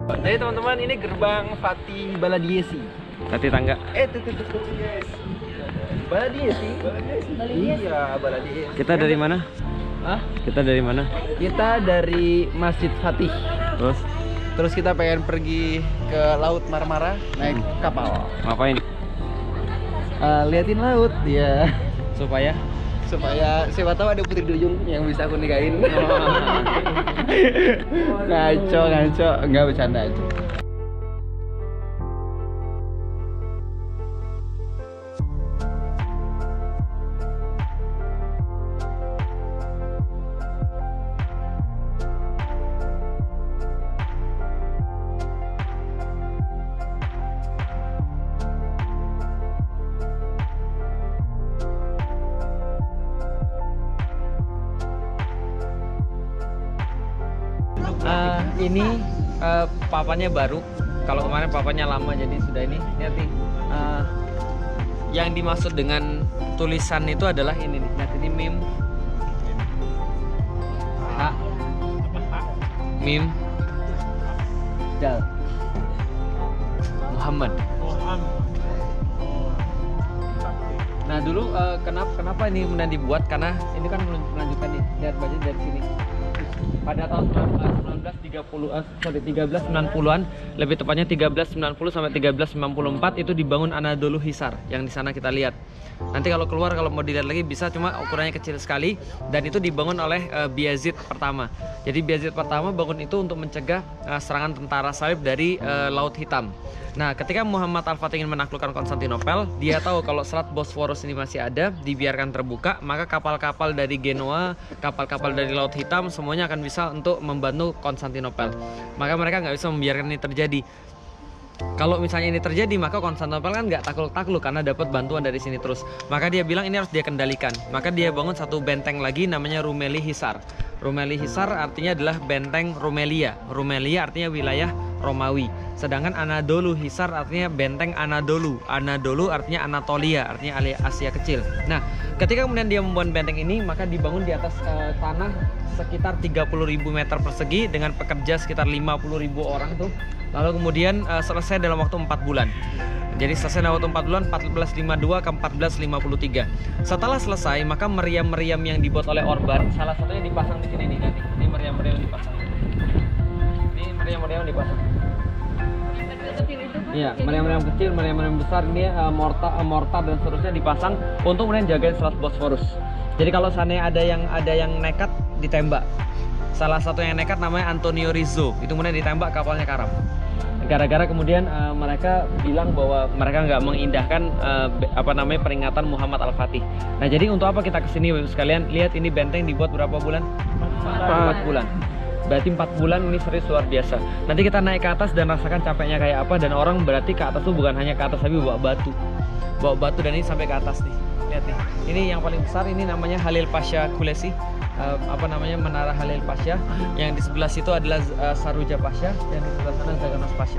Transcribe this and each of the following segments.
Jadi teman-teman, ini gerbang Fatih Baladiesi. Tati tangga. Tuh guys. Baladiesi. Iya, Baladiesi. Kita dari mana? Hah? Kita dari mana? Kita dari Masjid Fatih. Terus Terus kita pengen pergi ke Laut Marmara naik kapal. ngapain? Liatin laut ya. Supaya Supaya siapa tahu ada putri duyung yang bisa aku nikahin. Ngaco, enggak bercanda aja. Ini papanya baru. Kalau kemarin papanya lama, jadi sudah ini. Lihat nih. Yang dimaksud dengan tulisan itu adalah ini nih. Lihat ini mim. H. Mim. Dal. Muhammad. Nah dulu kenapa ini kemudian dibuat, karena ini kan menunjukkan nih, lihat baca dari sini. Pada tahun 1390-an, lebih tepatnya 1390 sampai 1394 itu dibangun Anadolu Hisar yang di sana kita lihat. Nanti kalau keluar, kalau mau dilihat lagi bisa, cuma ukurannya kecil sekali, dan itu dibangun oleh Bayazid pertama. Jadi Bayazid pertama bangun itu untuk mencegah serangan tentara salib dari Laut Hitam. Nah, ketika Muhammad Al-Fatih ingin menaklukkan Konstantinopel, dia tahu kalau Selat Bosphorus ini masih ada, dibiarkan terbuka, maka kapal-kapal dari Genoa, kapal-kapal dari Laut Hitam, semuanya akan bisa untuk membantu Konstantinopel. Maka mereka nggak bisa membiarkan ini terjadi. Kalau misalnya ini terjadi, maka Konstantinopel kan nggak takluk-takluk karena dapat bantuan dari sini terus. Maka dia bilang ini harus dia kendalikan. Maka dia bangun satu benteng lagi namanya Rumeli Hisar. Rumeli Hisar artinya adalah benteng Rumelia. Rumelia artinya wilayah Romawi. Sedangkan Anadolu Hisar artinya benteng Anadolu. Anadolu artinya Anatolia, artinya Asia Kecil. Nah, ketika kemudian dia membangun benteng ini, maka dibangun di atas tanah sekitar 30.000 meter persegi dengan pekerja sekitar 50.000 orang tuh. Lalu kemudian selesai dalam waktu 4 bulan. Jadi selesai dalam waktu 4 bulan, 1452 ke 1453. Setelah selesai, maka meriam-meriam yang dibuat oleh Orban, salah satunya dipasang di sini nih, nanti. Ini meriam-meriam yang dipasang. Ini meriam-meriam yang dipasang. Iya, meriam-meriam kecil, meriam-meriam besar, ini mortar dan seterusnya dipasang untuk kemudian jagain Selat Bosphorus. Jadi kalau seandainya ada yang nekat, ditembak. Salah satu yang nekat namanya Antonio Rizzo, itu kemudian ditembak, kapalnya karam. Gara-gara kemudian mereka bilang bahwa mereka nggak mengindahkan peringatan Muhammad Al-Fatih. Nah, jadi untuk apa kita kesini Bapak sekalian? Lihat ini benteng dibuat berapa bulan? 4 bulan. Berarti 4 bulan ini serius luar biasa. Nanti kita naik ke atas dan rasakan capeknya kayak apa. Dan orang berarti ke atas tuh bukan hanya ke atas, tapi bawa batu dan ini sampai ke atas nih. Lihat nih. Ini yang paling besar, ini namanya Halil Pasha Kulesi. Menara Halil Pasha. Yang di sebelah situ adalah Saruja Pasha, dan di sebelah sana Zaganos Pasha.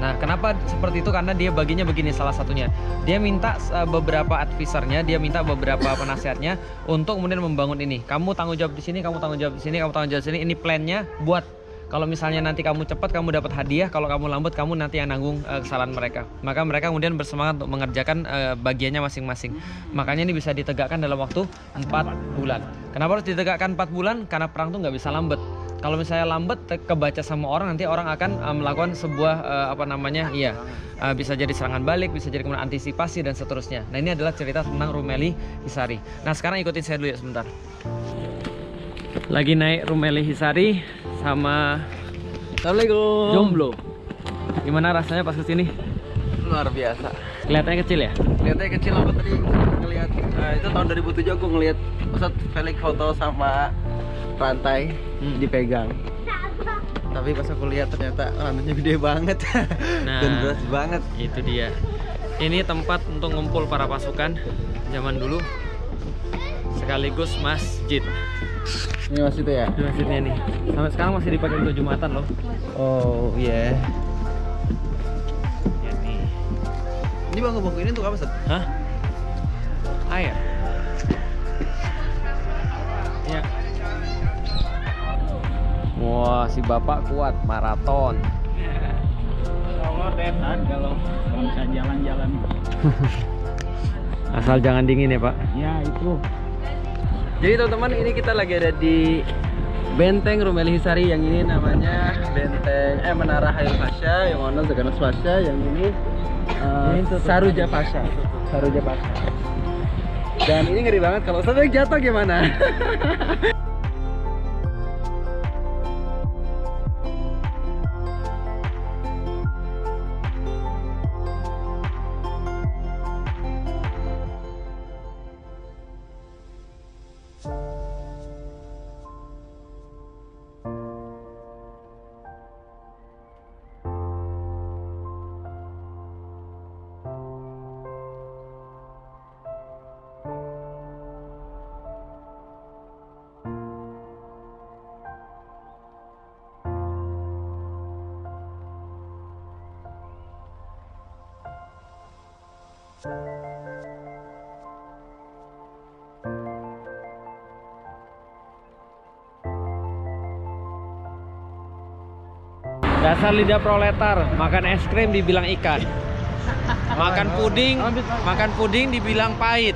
Nah, kenapa seperti itu? Karena dia baginya begini, salah satunya. Dia minta beberapa advisernya, dia minta beberapa penasihatnya untuk kemudian membangun ini. Kamu tanggung jawab di sini, kamu tanggung jawab di sini, kamu tanggung jawab di sini. Ini plannya buat kalau misalnya nanti kamu cepat, kamu dapat hadiah. Kalau kamu lambat, kamu nanti yang nanggung kesalahan mereka. Maka mereka kemudian bersemangat untuk mengerjakan bagiannya masing-masing. Makanya ini bisa ditegakkan dalam waktu 4 bulan. Kenapa harus ditegakkan 4 bulan? Karena perang tuh nggak bisa lambat. Kalau misalnya lambat, kebaca sama orang, nanti orang akan melakukan sebuah bisa jadi serangan balik, bisa jadi kemudian antisipasi dan seterusnya. Nah, ini adalah cerita tentang Rumeli Hisari. Nah, sekarang ikutin saya dulu ya sebentar. Lagi naik Rumeli Hisari sama Assalamualaikum. jomblo. Gimana rasanya pas kesini? Luar biasa. Kelihatannya kecil ya? Kelihatannya kecil, aku tadi ngelihat itu tahun 2007 aku ngelihat Ustadz Felix foto sama rantai dipegang. Tapi pas aku lihat ternyata rantainya gede banget. Nah, dan berat banget. Itu dia. Ini tempat untuk ngumpul para pasukan zaman dulu, sekaligus masjid. Ini masjid itu ya? Masjidnya nih. Sampai sekarang masih dipakai untuk Jumatan loh. Oh iya. Ya nih. Ini bangku-bangku ini untuk apa, Ustadz? Hah? Air. Ya. Wah, masih bapak kuat maraton. Allah sehat kalau bisa jalan-jalan. Asal jangan dingin ya Pak. Ya itu. Jadi teman-teman, ini kita lagi ada di Benteng Rumeli Hisari. Yang ini namanya Benteng Menara Hail Pasha, yang mana Zaganas Pasha, yang ini Saruja Pasha. Saruja Pasha. Dan ini ngeri banget kalau sampai jatuh gimana? Dasar lidah proletar, makan es krim dibilang ikan. Makan puding dibilang pahit.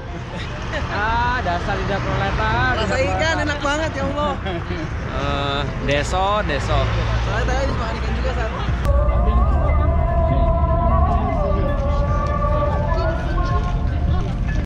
Ah, dasar lidah proletar. Rasa ikan enak banget ya Allah. Deso. Soalnya tadi habis makan ikan juga saat